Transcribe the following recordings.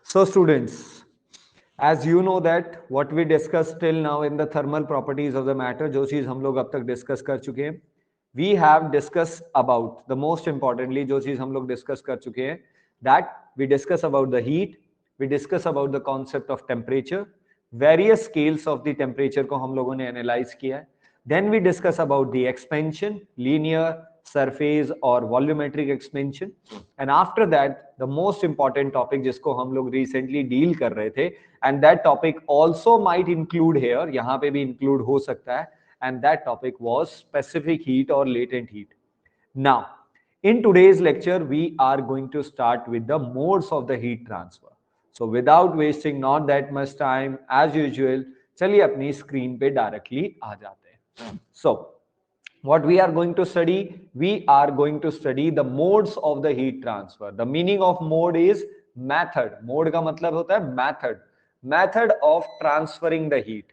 So students, as you know that what we discussed till now in the thermal properties of the matter, जो चीज हम लोग अब तक डिस्कस कर चुके हैं, we have discussed about the most importantly जो चीज हम लोग डिस्कस कर चुके हैं, that we discuss about the heat, we discuss about the concept of temperature, various scales of the temperature को हम लोगों ने एनालाइज किया है. Then we discuss about the expansion, linear, surface और volumetric expansion. And after that, the most important topic जिसको हम लोग recently deal कर रहे थे, and that topic also might include here, यहाँ पे भी include हो सकता है, and that topic was specific heat or latent heat. Now, in today's lecture, we are going to start with the modes of the heat transfer. So without wasting not that much time, as usual, चलिए अपनी screen पे directly आ जाते हैं. So, what we are going to study? We are going to study the modes of the heat transfer. The meaning of mode is method. Mode का मतलब होता है method. Method of transferring the heat.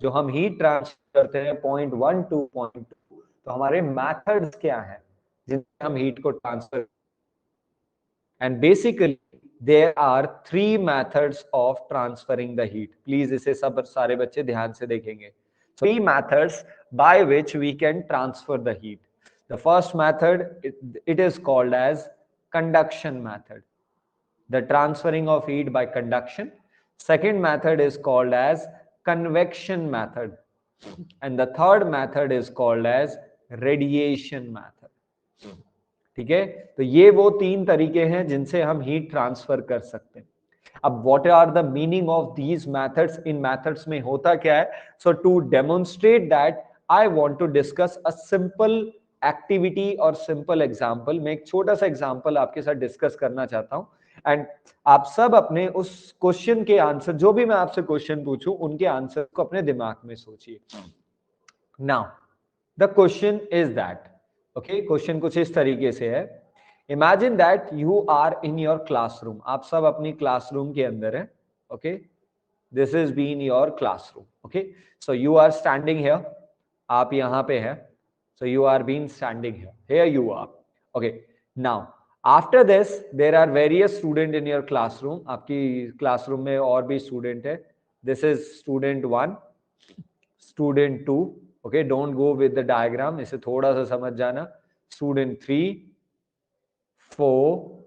जो हम heat transfer करते हैं point 1 to point 2, तो हमारे methods क्या हैं जिनसे हम heat को transfer. And basically there are 3 methods of transferring the heat. Please इसे सब सारे बच्चे ध्यान से देखेंगे. 3 methods by which we can transfer the heat. The first method, it is called as conduction method. The transferring of heat by conduction. Second method is called as convection method. And the third method is called as radiation method. ठीक है, तो ये वो 3 तरीके हैं जिनसे हम heat transfer कर सकते हैं. अब what are the meaning of these methods? इन मेथड्स में होता क्या है? So to demonstrate that I want to discuss a simple activity और सिंपल एग्जांपल. मैं एक छोटा सा एग्जांपल आपके साथ डिस्कस करना चाहता हूं, एंड आप सब अपने उस क्वेश्चन के आंसर, जो भी मैं आपसे क्वेश्चन पूछूं उनके आंसर को अपने दिमाग में सोचिए. Now the question is that, okay, question कुछ इस तरीके से है. Imagine that you are in your classroom. आप सब अपनी क्लासरूम के अंदर है. Okay, this is been your classroom. Okay, so you are standing here. आप यहां पे है. So you are been standing here. Here you are. Okay, now after this there are various student in your classroom. आपकी classroom में और भी student है. This is student 1, student 2. Okay, don't go with the diagram. इसे थोड़ा सा समझ जाना. Student 3, 4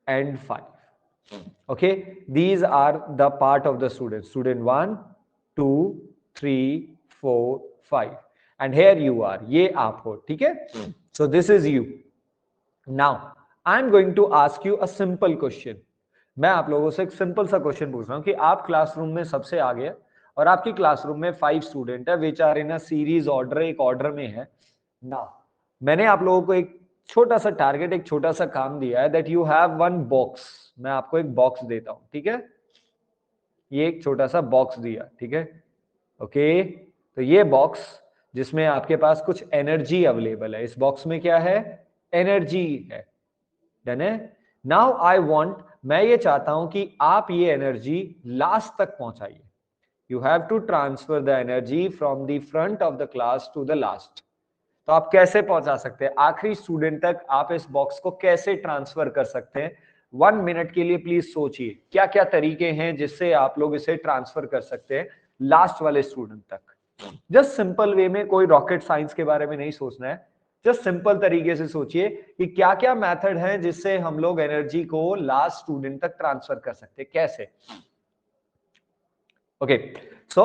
and 5. Okay, these are the part of the students. Student 1, 2, 3, 4, 5. And here you are. ये आप हो. ठीक है? So this is you. Now, I'm going to ask you a simple question. मैं आप लोगों से एक सिंपल सा क्वेश्चन पूछ रहा हूं कि आप क्लासरूम में सबसे आगे और आपकी क्लासरूम में 5 स्टूडेंट है, which are in a series order, एक ऑर्डर में है ना. मैंने आप लोगों को एक छोटा सा टारगेट, एक छोटा सा काम दिया है, that you have one box. मैं आपको एक बॉक्स देता हूं. ठीक है, ये एक छोटा सा बॉक्स दिया. ठीक है, ओके, तो ये बॉक्स जिसमें आपके पास कुछ एनर्जी अवेलेबल है. इस बॉक्स में क्या है? एनर्जी है. डन है. नाउ आई वांट, मैं ये चाहता हूं कि आप ये एनर्जी लास्ट तक पहुंचाइए. You have to transfer the energy from the front of the class to the last. तो आप कैसे पहुंचा सकते हैं? आखिरी स्टूडेंट तक आप इस बॉक्स को कैसे ट्रांसफर कर सकते हैं? 1 मिनट के लिए प्लीज सोचिए क्या क्या तरीके हैं जिससे आप लोग इसे ट्रांसफर कर सकते हैं लास्ट वाले स्टूडेंट तक. जस्ट सिंपल वे में, कोई रॉकेट साइंस के बारे में नहीं सोचना है. जस्ट सिंपल तरीके से सोचिए कि क्या क्या मेथड है जिससे हम लोग एनर्जी को लास्ट स्टूडेंट तक ट्रांसफर कर सकते हैं, कैसे. ओके, सो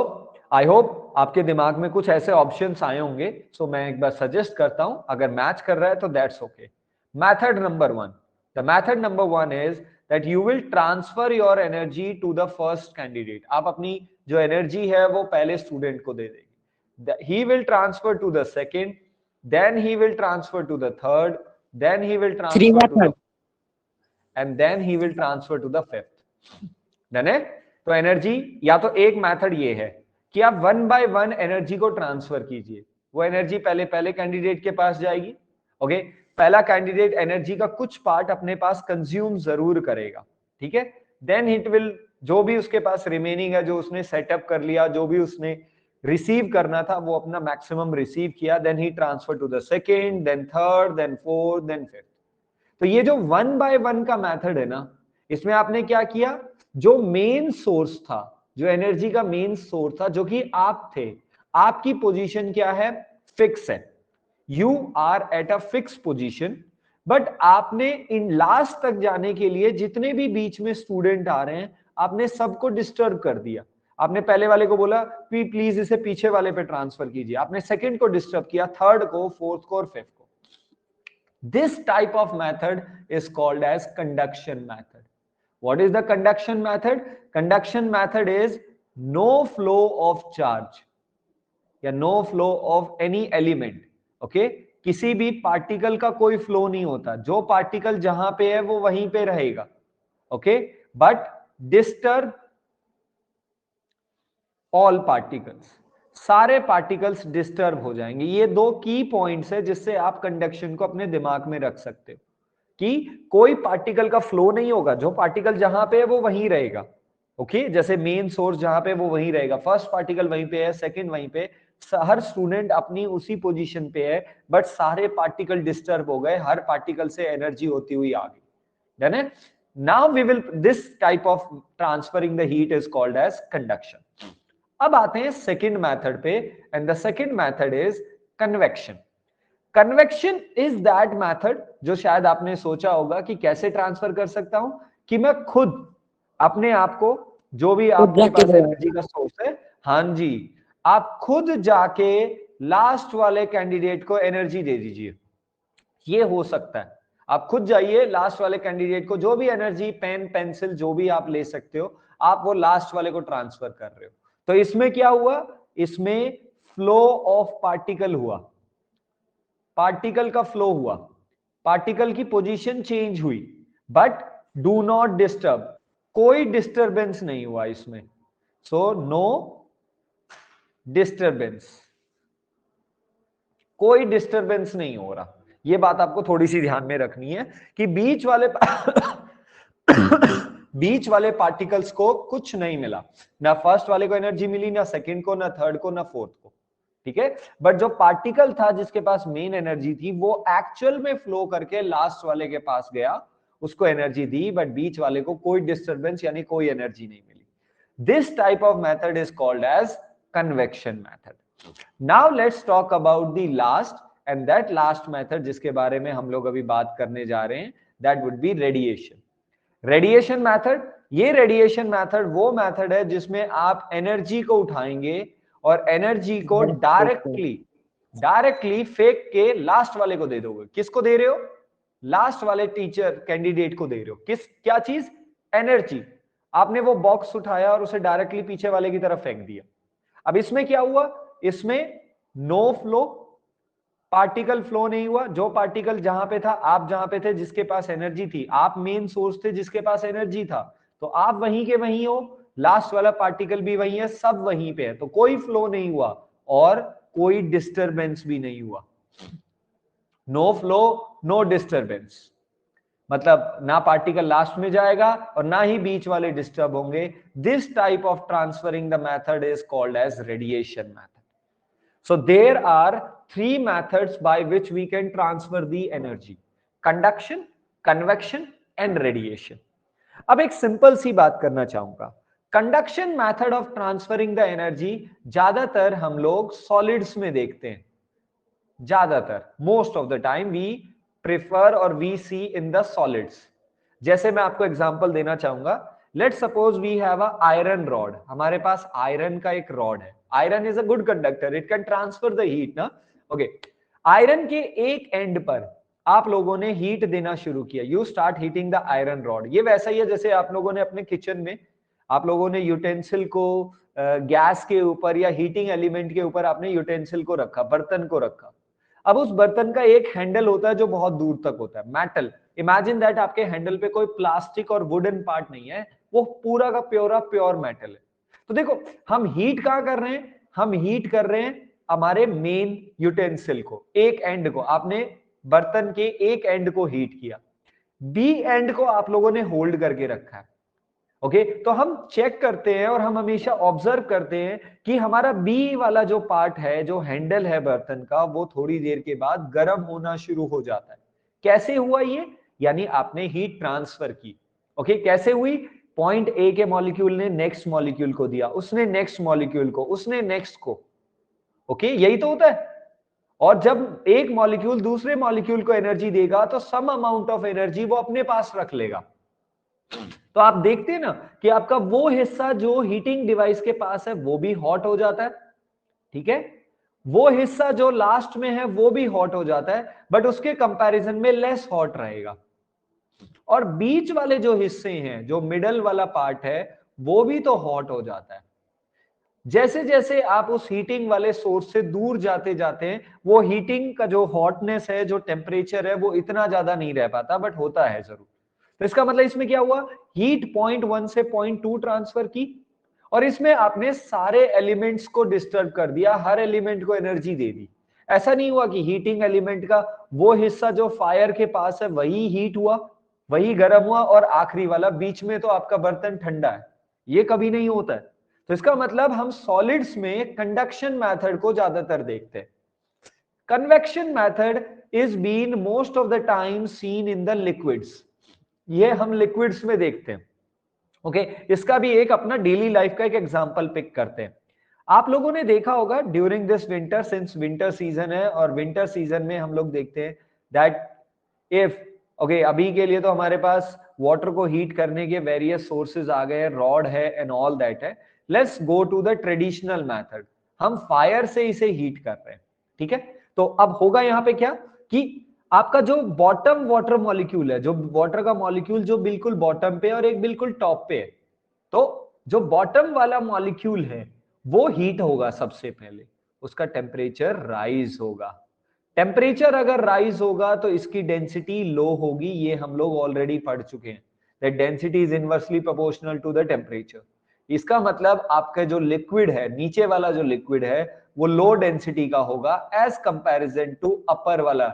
आई होप आपके दिमाग में कुछ ऐसे ऑप्शंस आए होंगे. सो मैं एक बार सजेस्ट करता हूं, अगर मैच कर रहा है तो that's okay. Method number 1, the method number 1 is that you will transfer your energy to the first candidate. आप अपनी जो एनर्जी है वो पहले स्टूडेंट को दे देंगे. He will transfer to the second, then he will transfer to the third, then he will transfer to the, and then he will transfer to the fifth. Done है. तो एनर्जी, या तो एक मेथड ये है कि आप 1 बाय 1 एनर्जी को ट्रांसफर कीजिए. वो एनर्जी पहले कैंडिडेट के पास जाएगी. ओके, पहला कैंडिडेट एनर्जी का कुछ पार्ट अपने पास कंज्यूम जरूर करेगा. ठीक है, देन इट विल, जो भी उसके पास रिमेनिंग है, जो उसने सेटअप कर लिया, जो भी उसने रिसीव करना था वो अपना मैक्सिमम रिसीव किया. Then he transfer to the second, then third, then fourth, then fifth. तो ये जो 1 बाय 1 का मेथड है ना, इसमें आपने क्या किया? जो मेन सोर्स था, जो एनर्जी का मेन सोर्स था, जो कि आप थे, आपकी पोजीशन क्या है, फिक्स है, you are at a fix position, but आपने इन लास्ट तक जाने के लिए जितने भी बीच में स्टूडेंट आ रहे हैं, आपने सबको डिस्टर्ब कर दिया। आपने पहले वाले को बोला प्लीज इसे पीछे वाले पे ट्रांसफर कीजिए, आपने सेकंड को डिस्टर्ब किया, थर्ड को, फोर्थ को और फिफ्थ को। This type of method is called as conduction method. What is the conduction method? Conduction method is no flow of charge या no flow of any element. Okay? किसी भी particle का कोई flow नहीं होता, जो पार्टिकल जहां पे है वो वहीं पे रहेगा। Okay, but disturb all particles, सारे पार्टिकल्स डिस्टर्ब हो जाएंगे। ये दो की पॉइंट्स है जिससे आप कंडक्शन को अपने दिमाग में रख सकते हो कि कोई पार्टिकल का फ्लो नहीं होगा, जो पार्टिकल जहां पे है वो वहीं रहेगा। ओके, जैसे मेन सोर्स जहां पे वो वहीं रहेगा, फर्स्ट पार्टिकल वहीं पे है, सेकंड वहीं पे, हर स्टूडेंट अपनी उसी पोजीशन पे है, बट सारे पार्टिकल डिस्टर्ब हो गए, हर पार्टिकल से एनर्जी होती हुई आ गई। डन है? Now we will, this type of transferring the heat is called as conduction. अब आते हैं सेकंड मेथड पे, and the second method is convection. Convection is that method जो शायद आपने सोचा होगा कि कैसे ट्रांसफर कर सकता हूं, कि मैं खुद अपने आप को, जो भी आपके पास एनर्जी का सोर्स है, हाँ जी, आप खुद जाके लास्ट वाले कैंडिडेट को एनर्जी दे दीजिए। ये हो सकता है, आप खुद जाइए लास्ट वाले कैंडिडेट को, जो भी एनर्जी, पेन, पेंसिल, जो भी आप ले सकते हो, आप वो लास्ट वाले को ट्रांसफर कर रहे हो। तो इसमें क्या हुआ, इसमें फ्लो ऑफ पार्टिकल हुआ, पार्टिकल का फ्लो हुआ, पार्टिकल की पोजीशन चेंज हुई, बट डू नॉट डिस्टर्ब, कोई डिस्टरबेंस नहीं हुआ इसमें। सो नो डिस्टरबेंस, कोई डिस्टरबेंस नहीं हो रहा। ये बात आपको थोड़ी सी ध्यान में रखनी है कि बीच वाले बीच वाले पार्टिकल्स को कुछ नहीं मिला, ना फर्स्ट वाले को एनर्जी मिली, ना सेकंड को, ना थर्ड को, ना फोर्थ को। ठीक है, बट जो पार्टिकल था जिसके पास मेन एनर्जी थी, वो एक्चुअल में फ्लो करके लास्ट वाले के पास गया, उसको एनर्जी दी, बट बीच वाले को कोई डिस्टरबेंस यानी कोई एनर्जी नहीं मिली। This type of method is called as convection method. Now let's talk about the last, and that last method जिसके बारे में हम लोग अभी बात करने जा रहे हैं, that would B radiation. Radiation method, ये रेडिएशन मेथड वो मेथड है जिसमें आप एनर्जी को उठाएंगे और एनर्जी को डायरेक्टली फेंक के लास्ट वाले को दे दोगे। किसको दे रहे हो? लास्ट वाले टीचर कैंडिडेट को दे रहे हो। किस, क्या चीज? एनर्जी। आपने वो बॉक्स उठाया और उसे डायरेक्टली पीछे वाले की तरफ फेंक दिया। अब इसमें क्या हुआ, इसमें नो फ्लो, पार्टिकल फ्लो नहीं हुआ, जो पार्टिकल जहां पे था, आप जहां पे थे, जिसके पास एनर्जी थी, आप मेन सोर्स थे जिसके पास एनर्जी था, तो आप वहीं के वहीं हो, लास्ट वाला पार्टिकल भी वहीं है, सब वहीं पे है, तो कोई फ्लो नहीं हुआ और कोई डिस्टरबेंस भी नहीं हुआ। नो फ्लो, नो डिस्टरबेंस, मतलब ना पार्टिकल लास्ट में जाएगा और ना ही बीच वाले डिस्टर्ब होंगे। This type of transferring the method is called as radiation method. So there are three methods by which we can transfer the energy: conduction, convection and radiation. अब एक सिंपल सी बात करना चाहूंगा, conduction method of transferring the energy ज्यादातर हम लोग solids में देखते हैं, ज्यादातर, most of the time we prefer और we see in the solids. जैसे मैं आपको एग्जांपल देना चाहूंगा, let's suppose we have a iron rod, हमारे पास आयरन का एक रॉड है। Iron is a good conductor, it can transfer the heat ना। ओके, आयरन के एक एंड पर आप लोगों ने हीट देना शुरू किया, you start heating the iron rod. ये वैसा ही है जैसे आप लोगों ने अपने किचन में, आप लोगों ने यूटेंसिल को गैस के ऊपर या हीटिंग एलिमेंट के ऊपर आपने यूटेंसिल को रखा, बर्तन को रखा। अब उस बर्तन का एक हैंडल होता है जो बहुत दूर तक होता है, मेटल। इमेजिन दैट आपके हैंडल पे कोई प्लास्टिक और वुडन पार्ट नहीं है, वो पूरा का प्योर मेटल है। तो देखो, हम हीट कहां कर रहे हैं, हम हीट कर रहे हैं हमारे मेन यूटेंसिल को, एक एंड को, आपने बर्तन के एक एंड को हीट किया, बी एंड को आप लोगों ने होल्ड करके रखा है। ओके, तो हम चेक करते हैं और हम हमेशा ऑब्जर्व करते हैं कि हमारा बी वाला जो पार्ट है, जो हैंडल है बर्तन का, वो थोड़ी देर के बाद गर्म होना शुरू हो जाता है। कैसे हुआ ये? यानी आपने हीट ट्रांसफर की। ओके, कैसे हुई? पॉइंट ए के मॉलिक्यूल ने नेक्स्ट मॉलिक्यूल को दिया, उसने नेक्स्ट मॉलिक्यूल को, उसने नेक्स्ट को। ओके, यही तो होता है। और जब एक मॉलिक्यूल दूसरे मॉलिक्यूल को एनर्जी देगा तो सम अमाउंट ऑफ एनर्जी वो अपने पास रख लेगा। तो आप देखते हैं ना कि आपका वो हिस्सा जो हीटिंग डिवाइस के पास है वो भी हॉट हो जाता है, ठीक है, वो हिस्सा जो लास्ट में है वो भी हॉट हो जाता है, बट उसके कंपैरिजन में लेस हॉट रहेगा। और बीच वाले जो हिस्से हैं, जो मिडल वाला पार्ट है, वो भी तो हॉट हो जाता है। जैसे जैसे आप उस हीटिंग वाले सोर्स से दूर जाते जाते हैं, वो हीटिंग का जो हॉटनेस है, जो टेम्परेचर है, वो इतना ज्यादा नहीं रह पाता, बट होता है जरूर। तो इसका मतलब इसमें क्या हुआ, हीट पॉइंट 1 से पॉइंट 2 ट्रांसफर की, और इसमें आपने सारे एलिमेंट्स को डिस्टर्ब कर दिया, हर एलिमेंट को एनर्जी दे दी। ऐसा नहीं हुआ कि हीटिंग एलिमेंट का वो हिस्सा जो फायर के पास है वही हीट हुआ, वही गर्म हुआ, और आखिरी वाला बीच में तो आपका बर्तन ठंडा है। ये कभी नहीं होता है। तो इसका मतलब हम सॉलिड्स में कंडक्शन मेथड को ज्यादातर देखते हैं। Convection method is been most of the time seen in the liquids, ये हम लिक्विड्स में देखते हैं। ओके, इसका भी एक अपना डेली लाइफ का एक एग्जांपल पिक करते हैं। आप लोगों ने देखा होगा during this winter, since winter season है, और विंटर सीजन में हम लोग देखते हैं दैट इफ ओके, अभी के लिए तो हमारे पास वाटर को हीट करने के वेरियस सोर्सेज आ गए, रॉड है एंड ऑल दैट है। Let's go to the traditional method, हम फायर से इसे हीट कर रहे हैं, ठीक है। तो अब होगा यहां पे क्या कि आपका जो बॉटम वाटर मॉलिक्यूल है, जो वाटर का मॉलिक्यूल जो बिल्कुल बॉटम पे और एक बिल्कुल टॉप पे है, तो जो बॉटम वाला मॉलिक्यूल है वो हीट होगा सबसे पहले, उसका टेम्परेचर राइज होगा। टेम्परेचर अगर राइज होगा तो इसकी डेंसिटी लो होगी, ये हम लोग ऑलरेडी पढ़ चुके हैं, that density is inversely proportional to the temperature. इसका मतलब आपका जो लिक्विड है, नीचे वाला जो लिक्विड है, वो लो डेंसिटी का होगा एज कंपैरिजन टू अपर वाला।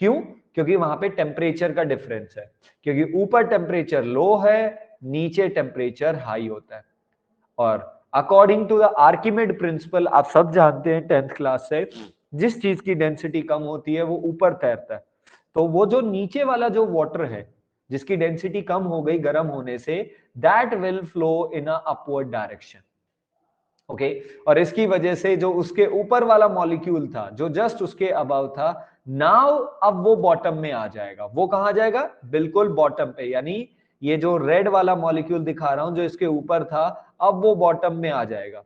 क्यों? क्योंकि वहां पे टेम्परेचर का डिफरेंस है, क्योंकि ऊपर टेम्परेचर लो है, नीचे टेम्परेचर हाई होता है। और अकॉर्डिंग टू द आर्किमिड प्रिंसिपल, आप सब जानते हैं 10th क्लास से, जिस चीज की डेंसिटी कम होती है वो ऊपर तैरता है। तो वो जो नीचे वाला जो वाटर है, जिसकी डेंसिटी कम हो गई गर्म होने से, that will flow in a upward direction. Okay, और इसकी वजह से जो उसके ऊपर वाला मॉलिक्यूल था, जो जस्ट उसके अबव था, नाउ अब वो बॉटम में आ जाएगा। वो कहां जाएगा? बिल्कुल बॉटम पे, यानी ये जो रेड वाला मॉलिक्यूल दिखा रहा हूं जो इसके ऊपर था, अब वो बॉटम में आ जाएगा।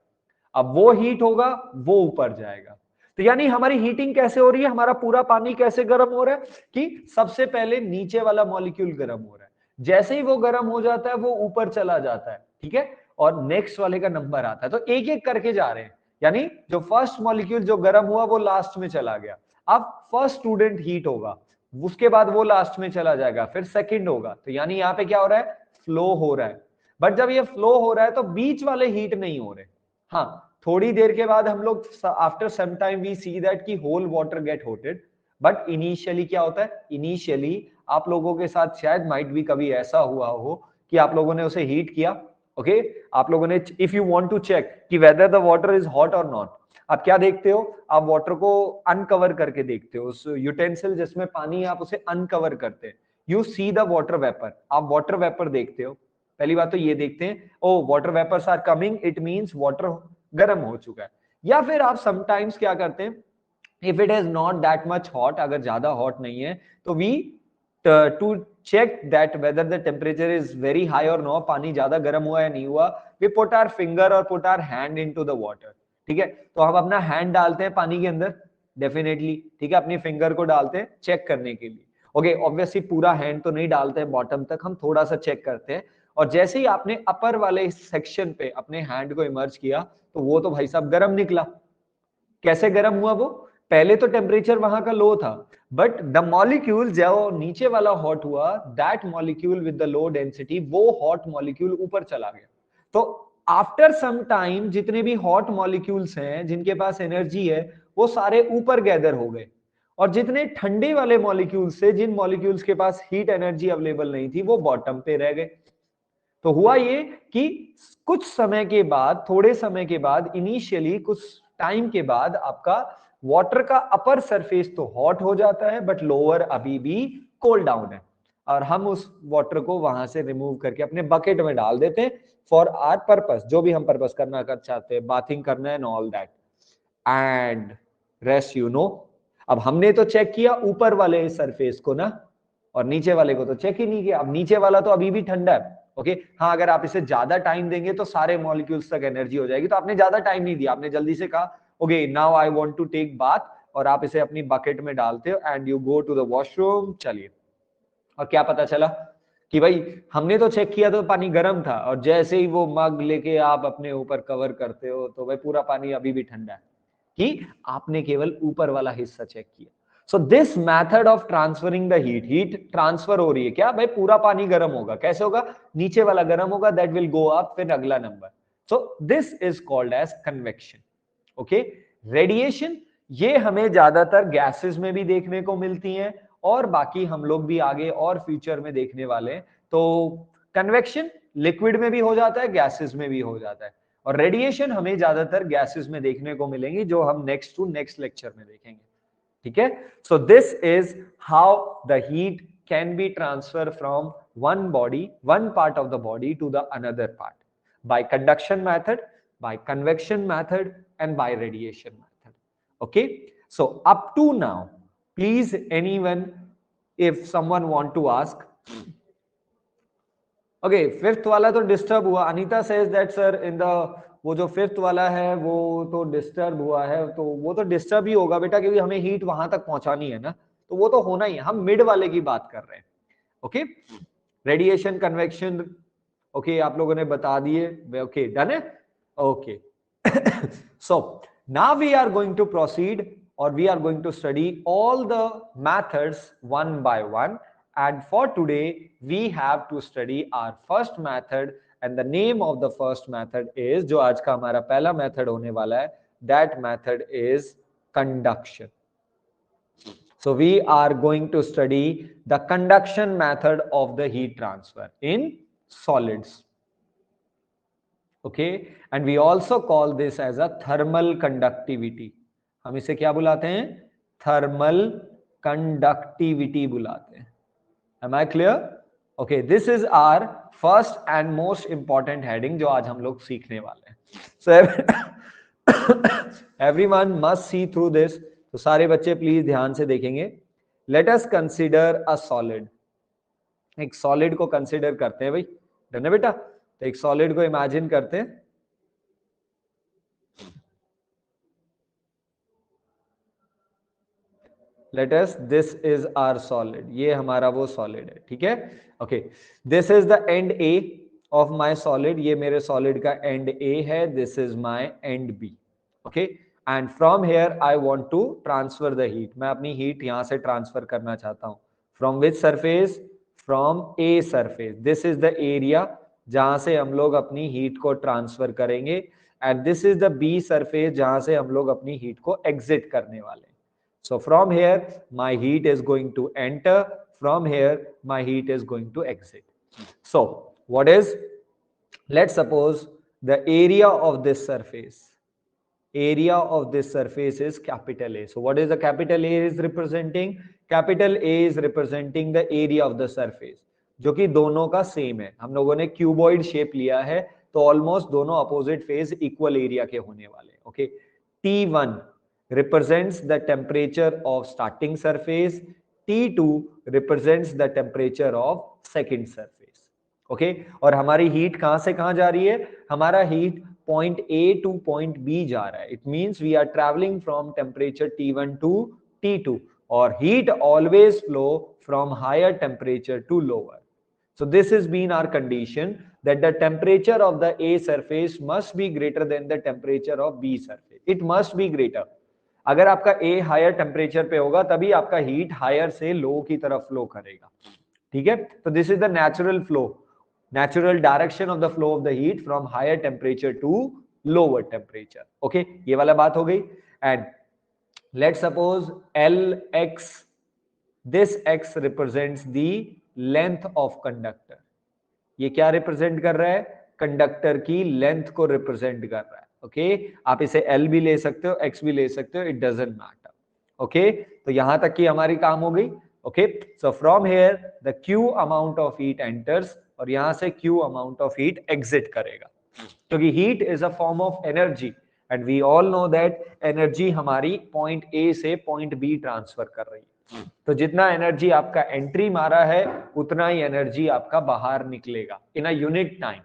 अब वो हीट होगा, वो ऊपर जाएगा। तो यानी हमारी हीटिंग कैसे हो रही है, हमारा पूरा पानी कैसे गर्म हो रहा है कि सबसे पहले नीचे वाला मॉलिक्यूल गर्म हो रहा है, जैसे ही वो गर्म हो जाता है वो ऊपर चला जाता है, ठीक है, और नेक्स्ट वाले का नंबर आता है। तो एक एक करके जा रहे हैं, यानी जो फर्स्ट मॉलिक्यूल जो गर्म हुआ वो लास्ट में चला गया। अब फर्स्ट स्टूडेंट हीट होगा, उसके बाद वो लास्ट में चला जाएगा, फिर सेकंड होगा। तो यानी यहाँ पे क्या हो रहा है? फ्लो हो रहा है। बट जब ये फ्लो हो रहा है तो बीच वाले हीट नहीं हो रहे। हाँ, थोड़ी देर के बाद हम लोग after some time we see that की whole water get heated. But initially क्या होता है? इनिशियली आप लोगों के साथ शायद माइट भी कभी ऐसा हुआ हो कि आप लोगों ने उसे हीट किया। ओके, आप लोगों ने, if you want to check कि whether the water is hot और नॉट, आप क्या देखते हो? आप वाटर को अनकवर करके देखते हो, उस यूटेंसिल जिसमें पानी, आप उसे अनकवर करते हैं, you see the water vapour, आप वाटर वेपर देखते हो। पहली बात तो ये देखते हैं, oh water vapours are coming, it means water गर्म हो चुका है। या फिर आप समटाइम्स क्या करते हैं, if it is not that much hot, अगर ज्यादा हॉट नहीं है, तो we to check that whether the temperature is very high और नो, पानी ज्यादा गर्म हुआ या नहीं हुआ, वी पुट आवर फिंगर और put our hand into the water. ठीक है, तो हम अपना हैंड डालते हैं पानी के अंदर, डेफिनेटली, ठीक है, अपनी फिंगर को डालते हैं चेक करने के लिए। ओके, ऑब्वियसली पूरा हैंड तो नहीं डालते हैं बॉटम तक, हम थोड़ा सा चेक करते हैं। और जैसे ही आपने अपर वाले सेक्शन पे अपने हैंड को इमर्ज किया, तो वो तो भाई साहब गर्म निकला। कैसे गर्म हुआ वो? पहले तो टेम्परेचर वहां का लो था, बट द मॉलिक्यूल जो नीचे वाला हॉट हुआ, that molecule with the low density, वो हॉट मॉलिक्यूल ऊपर चला गया। तो आफ्टर सम टाइम जितने भी हॉट मॉलिक्यूल्स हैं, जिनके पास एनर्जी है, वो सारे ऊपर गैदर हो गए, और जितने ठंडे वाले मॉलिक्यूल्स थे, जिन मॉलिक्यूल्स के पास हीट एनर्जी अवेलेबल नहीं थी, वो बॉटम पे रह गए। तो हुआ ये कि कुछ समय के बाद, थोड़े समय के बाद, इनिशियली कुछ टाइम के बाद, आपका वाटर का अपर सरफेस तो हॉट हो जाता है, बट लोअर अभी भी कोल्ड डाउन है। और हम उस वाटर को वहां से रिमूव करके अपने बकेट में डाल देते हैं फॉर आर पर्पस, जो भी हम पर्पस करना कर चाहते हैं, बाथिंग करना है and all that, and rest you know. अब हमने तो चेक किया ऊपर वाले सरफेस को ना, और नीचे वाले को तो चेक ही नहीं किया। अब नीचे वाला तो अभी भी ठंडा है, ओके हाँ, अगर आप इसे ज्यादा टाइम देंगे तो सारे मॉलिक्यूल्स तक एनर्जी हो जाएगी, तो आपने ज्यादा टाइम नहीं दिया, आपने जल्दी से कहा okay now I want to take bath, और आप इसे अपनी बकेट में डालते हो and you go to the washroom. चलिए, और क्या पता चला कि भाई हमने तो चेक किया तो पानी गर्म था, और जैसे ही वो मग लेके आप अपने ऊपर कवर करते हो तो भाई पूरा पानी अभी भी ठंडा है, कि आपने केवल ऊपर वाला हिस्सा चेक किया। So this method of transferring the heat, heat transfer हो रही है क्या भाई, पूरा पानी गर्म होगा, कैसे होगा, नीचे वाला गर्म होगा, दैट विल गो अप, फिर अगला नंबर। So this is called as convection. Okay, radiation ये हमें ज्यादातर गैसेस में भी देखने को मिलती हैं, और बाकी हम लोग भी आगे और फ्यूचर में देखने वाले हैं। तो कन्वेक्शन लिक्विड में भी हो जाता है, गैसेस में भी हो जाता है, और रेडिएशन हमें ज्यादातर गैसेस में देखने को मिलेंगी, जो हम नेक्स्ट टू नेक्स्ट लेक्चर में देखेंगे। ठीक है, so this is how the heat can be transfer from one body, one part of the body to the another part, by conduction method, by convection method, and by radiation method. Okay, so up to now, please anyone, if someone want to ask, okay, fifth वाला तो disturb हुआ, Anita says that sir in the, वो जो fifth वाला है वो तो disturb हुआ है, तो वो तो डिस्टर्ब ही होगा बेटा, क्योंकि हमें हीट वहां तक पहुंचानी है ना, तो वो तो होना ही है, हम मिड वाले की बात कर रहे हैं। ओके, रेडिएशन, कन्वेक्शन, ओके आप लोगों ने बता दिए, ओके डन है, okay. So now we are going to proceed, or we are going to study all the methods one by one, and for today we have to study our first method, and the name of the first method is, जो आज का हमारा पहला method होने वाला है, that method is conduction. So we are going to study the conduction method of the heat transfer in solids. Okay, and we also call this as a thermal conductivity. हम इसे क्या बुलाते हैं, thermal conductivity बुलाते हैं। Am I clear? Okay, this is our first and most important heading जो आज हम लोग सीखने वाले हैं। So everyone must see through this. तो सारे बच्चे प्लीज ध्यान से देखेंगे। Let us consider a solid. एक सॉलिड को कंसिडर करते हैं भाई, डन है बेटा, तो एक सॉलिड को इमेजिन करते हैं। Let us, this is our solid, ये हमारा वो सॉलिड है, ठीक है। Okay, this is the end A of my solid, ये मेरे सॉलिड का एंड ए है, this is my end B. Okay, and from here I want to transfer the heat, मैं अपनी हीट यहां से ट्रांसफर करना चाहता हूं। From which surface, from A surface, this is the area जहां से हम लोग अपनी हीट को ट्रांसफर करेंगे, and this is the B surface जहां से हम लोग अपनी हीट को एग्जिट करने वाले हैं। So from here, my heat is going to enter. From here, my heat is going to exit. So what is, let's suppose the area of this surface. Area of this surface is capital A. So what is the capital A is representing? Capital A is representing the area of the surface, जो कि दोनों का same है। हम लोगों ने cuboid shape लिया है, तो ऑलमोस्ट दोनों अपोजिट फेज इक्वल एरिया के होने वाले। Okay, T1 represents the temperature of starting surface, T2 represents the temperature of second surface. Okay, और हमारी हीट कहां से कहां जा रही है, हमारा heat point A to point B जा रहा है। It means we are travelling from temperature T1 to T2, और heat always flow from higher temperature to lower. So this has been our condition, that the temperature of the A surface must be greater than the temperature of B surface. It must be greater. अगर आपका A higher temperature पे होगा तभी आपका heat higher से लो की तरफ flow करेगा, ठीक है। तो this is the natural flow, natural direction of the flow of the heat from higher temperature to lower temperature. Okay, ये वाला बात हो गई। And let's suppose Lx, this x represents the length of conductor. ये क्या represent कर रहा है, कंडक्टर की लेंथ को रिप्रेजेंट कर रहा है। ओके, आप इसे L भी ले सकते हो, X भी ले सकते हो, इट डजंट मैटर। ओके, तो यहां तक की हमारी काम हो गई। Okay, so from here the Q amount of heat enters, और यहां से Q amount of heat exit करेगा, क्योंकि heat is a form of energy and we all know that energy हमारी पॉइंट ए से पॉइंट बी ट्रांसफर कर रही है। तो जितना एनर्जी आपका एंट्री मारा है उतना ही एनर्जी आपका बाहर निकलेगा in a unit time,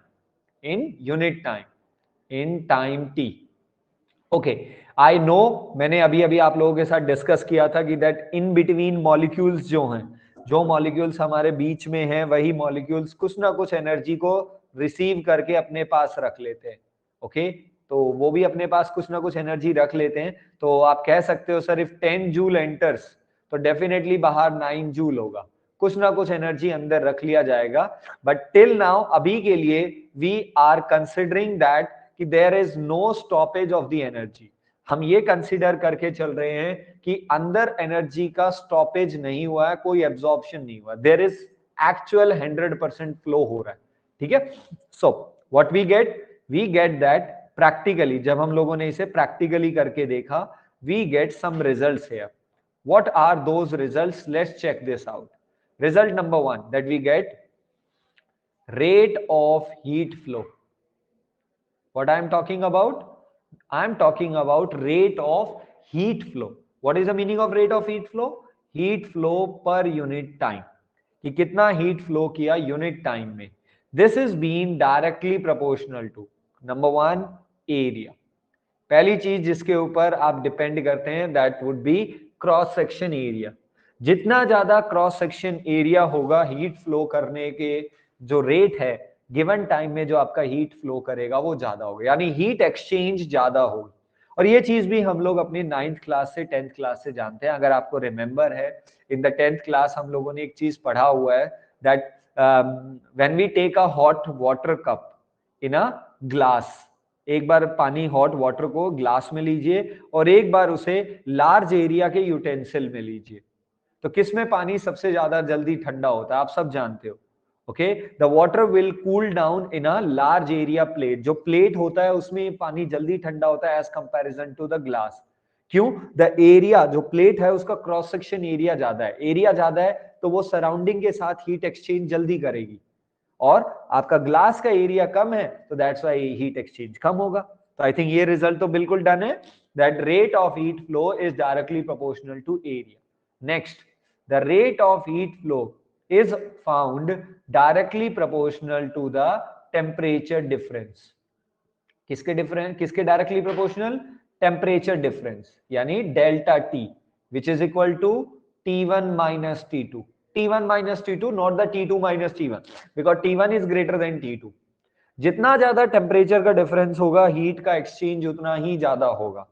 in unit time, in time T. Okay, I know, मैंने अभी अभी आप लोगों के साथ डिस्कस किया था कि दैट इन बिटवीन मॉलिक्यूल्स जो हैं, जो मॉलिक्यूल्स हमारे बीच में हैं, वही मॉलिक्यूल्स कुछ ना कुछ एनर्जी को रिसीव करके अपने पास रख लेते हैं। ओके, तो वो भी अपने पास कुछ ना कुछ एनर्जी रख लेते हैं। तो आप कह सकते हो सर इफ 10 जूल एंटर्स तो डेफिनेटली बाहर 9 जूल होगा, कुछ ना कुछ एनर्जी अंदर रख लिया जाएगा। बट टिल नाउ, अभी के लिए वी आर कंसिडरिंग दैट कि there is no stoppage of the energy. हम ये कंसीडर करके चल रहे हैं कि अंदर एनर्जी का स्टॉपेज नहीं हुआ है, कोई एब्जॉर्प्शन नहीं हुआ, देयर इज एक्चुअल 100% फ्लो हो रहा है। ठीक है, so what we get that practically, जब हम लोगों ने इसे प्रैक्टिकली करके देखा, we get some results here. What are those results? Let's check this out. Result number 1 दैट वी गेट rate of heat flow. What I am talking about? I am talking about rate of heat flow. What is the meaning of rate of heat flow? Heat flow per unit time. कि कितना heat flow किया unit time में. This is been directly proportional to number 1 area. पहली चीज जिसके ऊपर आप depend करते हैं that would be cross section area. जितना ज्यादा क्रॉस सेक्शन एरिया होगा हीट फ्लो करने के जो रेट है गिवन टाइम में जो आपका हीट फ्लो करेगा वो ज्यादा होगा, यानी हीट एक्सचेंज ज्यादा होगी. और ये चीज भी हम लोग अपनी 9th क्लास से 10th क्लास से जानते हैं. अगर आपको रिमेंबर है इन द 10th क्लास हम लोगों ने एक चीज पढ़ा हुआ है that when we take a hot water cup in a glass, एक बार पानी हॉट वाटर को ग्लास में लीजिए और एक बार उसे लार्ज एरिया के यूटेंसिल में लीजिए, तो किस में पानी सबसे ज्यादा जल्दी ठंडा होता है? आप सब जानते हो. Okay, the water will cool down in a large area plate. जो प्लेट होता है उसमें पानी जल्दी ठंडा होता है as comparison to the glass. क्यों? द एरिया, जो प्लेट है उसका क्रॉस सेक्शन एरिया ज्यादा है. एरिया ज्यादा है तो वो सराउंडिंग के साथ हीट एक्सचेंज जल्दी करेगी, और आपका ग्लास का एरिया कम है तो दैट्स व्हाई हीट एक्सचेंज कम होगा. तो आई थिंक ये रिजल्ट तो बिल्कुल डन है that rate of heat flow is directly proportional to area. Next, the rate of heat flow is found directly proportional to the temperature difference. किसके difference, किसके directly proportional? Temperature difference, यानी delta T which is equal to T1 minus T2. T1 minus T2, not the T2 minus T1, because T1 is greater than T2. जितना ज्यादा temperature का difference होगा heat का exchange उतना ही ज्यादा होगा,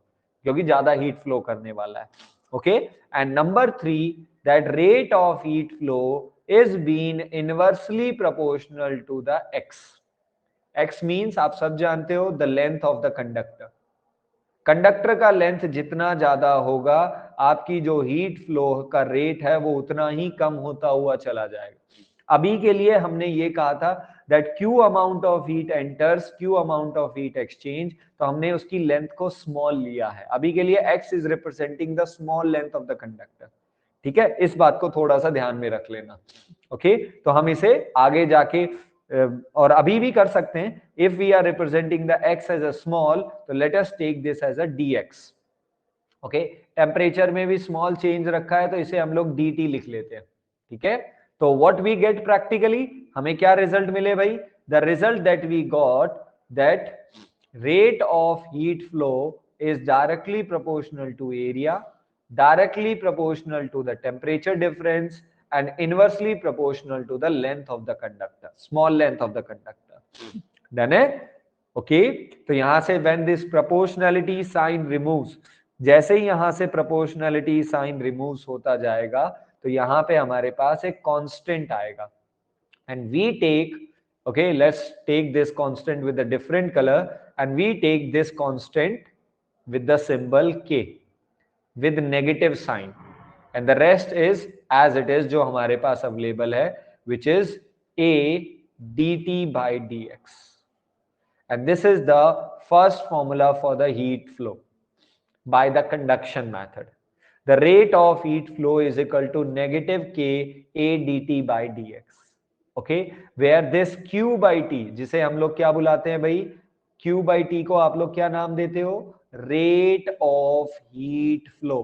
क्योंकि ज्यादा हीट फ्लो करने वाला है. Okay, and number 3 that rate of heat flow is been inversely proportional to the x. x means आप सब जानते हो the length of the conductor. Conductor का लेंथ जितना ज्यादा होगा आपकी जो हीट फ्लो का रेट है वो उतना ही कम होता हुआ चला जाएगा. अभी के लिए हमने ये कहा था that Q amount of heat enters, Q amount of heat exchange, तो हमने उसकी लेंथ को स्मॉल लिया है. अभी के लिए x is representing the small length of the conductor. ठीक है, इस बात को थोड़ा सा ध्यान में रख लेना. ओके, तो हम इसे आगे जाके और अभी भी कर सकते हैं. If we are representing the x as a small, तो let us take this as a dx. Okay, temperature में भी स्मॉल चेंज रखा है तो इसे हम लोग dt लिख लेते हैं. ठीक है, तो व्हाट वी गेट प्रैक्टिकली, हमें क्या रिजल्ट मिले भाई? The result that we got that rate of heat flow is directly proportional to area, directly proportional to the temperature difference, and inversely proportional to the length of the conductor, small length of the conductor. Done है? Okay, तो यहां से when this proportionality sign removes, जैसे ही यहां से proportionality sign removes होता जाएगा तो यहां पे हमारे पास एक constant आएगा, and we take, okay, let's take this constant with a different color, and we take this constant with the symbol k with negative sign, and the rest is as it is जो हमारे पास available है, which is a dt by dx. And this is the first formula for the heat flow by the conduction method. The rate of heat flow is equal to negative K A d T by d x. Okay, where this Q by T, जिसे हम लोग क्या बुलाते हैं भाई, Q by T को आप लोग क्या नाम देते हो, रेट ऑफ हीट फ्लो,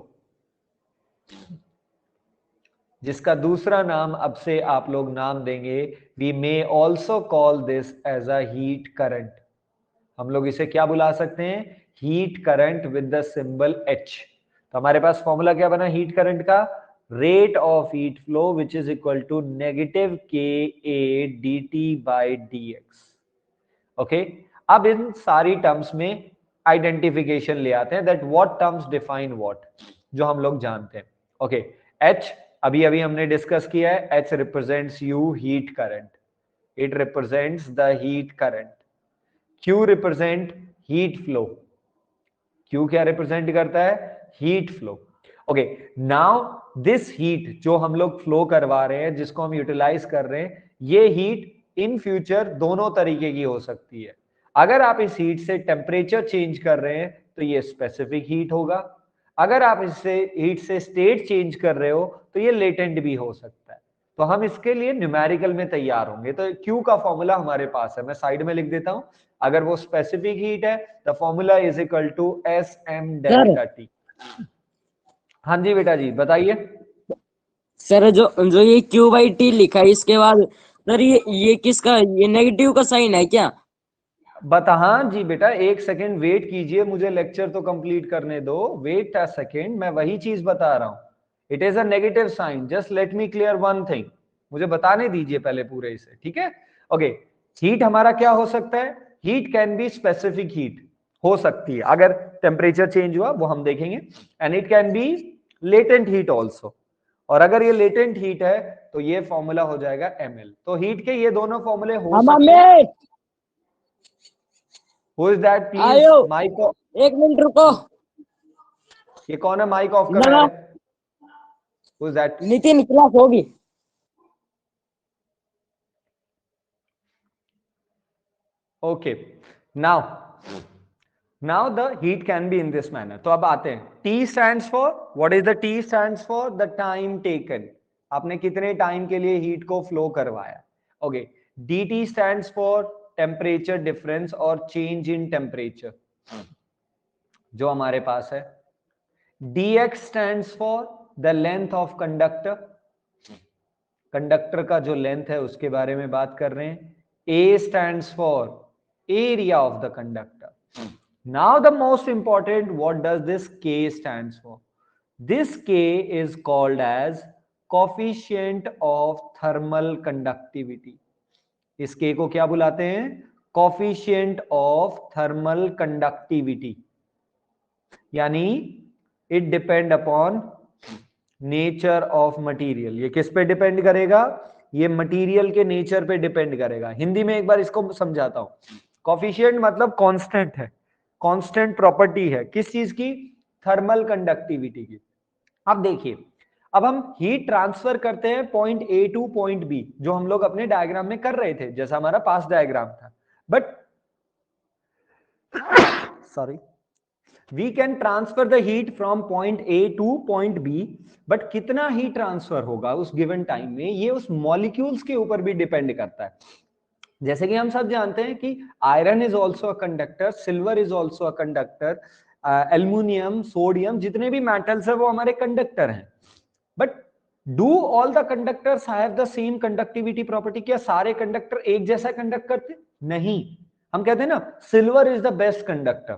जिसका दूसरा नाम अब से आप लोग नाम देंगे, we may also call this as a heat current. हम लोग इसे क्या बुला सकते हैं, heat current with the symbol H. तो हमारे पास फॉर्मूला क्या बना हीट करंट का, rate of heat flow which is equal to negative K A d T by d x. Okay, अब इन सारी टर्म्स में आइडेंटिफिकेशन ले आते हैं, that what terms define what, जो हम लोग जानते हैं. ओके, H अभी अभी हमने डिस्कस किया है, H represents you heat current, it represents the heat current. Q represent heat flow, Q क्या रिप्रेजेंट करता है, heat flow. Okay, now this heat जो हम लोग फ्लो करवा रहे हैं, जिसको हम यूटिलाइज कर रहे हैं, ये हीट इन फ्यूचर दोनों तरीके की हो सकती है. अगर आप इस हीट से टेम्परेचर चेंज कर रहे हैं तो ये स्पेसिफिक हीट होगा, अगर आप इससे हीट से स्टेट चेंज कर रहे हो तो ये लेटेंट भी हो सकता है. तो हम इसके लिए न्यूमेरिकल में तैयार होंगे. तो Q का फॉर्मूला हमारे पास है, मैं साइड में लिख देता हूं. अगर वो स्पेसिफिक हीट है, the formula is equal to S M delta T. हाँ जी बेटा जी बताइए. सर जो जो ये Q बाई टी लिखा है इसके बाद सर ये किसका, ये नेगेटिव का साइन है क्या? बता, हाँ जी बेटा, एक सेकेंड वेट कीजिए, मुझे लेक्चर तो कंप्लीट करने दो. वेट अ सेकेंड, मैं वही चीज बता रहा हूं. It is a negative sign, just let me clear one thing. मुझे बताने दीजिए पहले पूरे इसे, ठीक है. ओके, हीट हमारा क्या हो सकता है, heat can be specific heat हो सकती है अगर टेम्परेचर चेंज हुआ, वो हम देखेंगे. And it can be latent heat also, और अगर ये लेटेंट हीट है तो ये फॉर्मूला हो जाएगा ml. तो हीट के ये दोनों फॉर्मूले हो सकते हैं. Who is that please? आयो माइक, एक मिनट रुको. ये कौन है माइक ऑफ कर रहा है? Who is that? Nitin, class होगी. Okay, now the heat can be in this manner. तो अब आते हैं, T stands for, what is the T stands for? The time taken. आपने कितने टाइम के लिए हीट को फ्लो करवाया. Okay, DT stands for temperature difference और चेंज इन टेम्परेचर जो हमारे पास है. dx stands for the length of conductor, conductor का जो लेंथ है उसके बारे में बात कर रहे हैं. A stands for area of the conductor. Now the most important, what does this K stands for? This K is called as coefficient of thermal conductivity. इस K को क्या बुलाते हैं, coefficient of thermal conductivity. यानी it depend upon nature of material. ये किस पे depend करेगा, ये मटेरियल के नेचर पे डिपेंड करेगा. हिंदी में एक बार इसको समझाता हूं. कॉफिशिएंट मतलब कांस्टेंट है, कांस्टेंट प्रॉपर्टी है किस चीज की, थर्मल कंडक्टिविटी की. अब देखिए, अब हम हीट ट्रांसफर करते हैं point A to point B, जो हम लोग अपने डायग्राम में कर रहे थे, जैसा हमारा पास डायग्राम था. But sorry, we can transfer the heat from point A to point B, but कितना हीट ट्रांसफर होगा उस गिवन टाइम में, ये उस मॉलिक्यूल्स के ऊपर भी डिपेंड करता है. जैसे कि हम सब जानते हैं कि iron is also a conductor, silver is also a conductor, aluminium, sodium, जितने भी मेटल्स है वो हमारे कंडक्टर हैं. But do all the conductors have the same conductivity property? क्या सारे कंडक्टर एक जैसा कंडक्ट करते? नहीं. हम कहते हैं ना silver is the best conductor,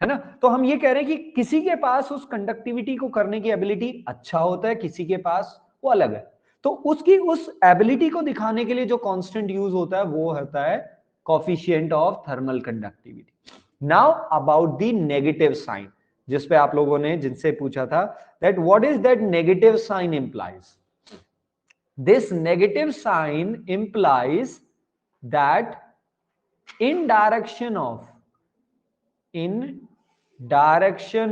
है ना. तो हम ये कह रहे हैं कि किसी के पास उस कंडक्टिविटी को करने की एबिलिटी अच्छा होता है, किसी के पास वो अलग है. तो उसकी उस एबिलिटी को दिखाने के लिए जो कांस्टेंट यूज होता है वो होता है coefficient of thermal conductivity. Now about the negative sign, जिस पे आप लोगों ने जिनसे पूछा था that what is that negative sign implies. This negative sign implies that in direction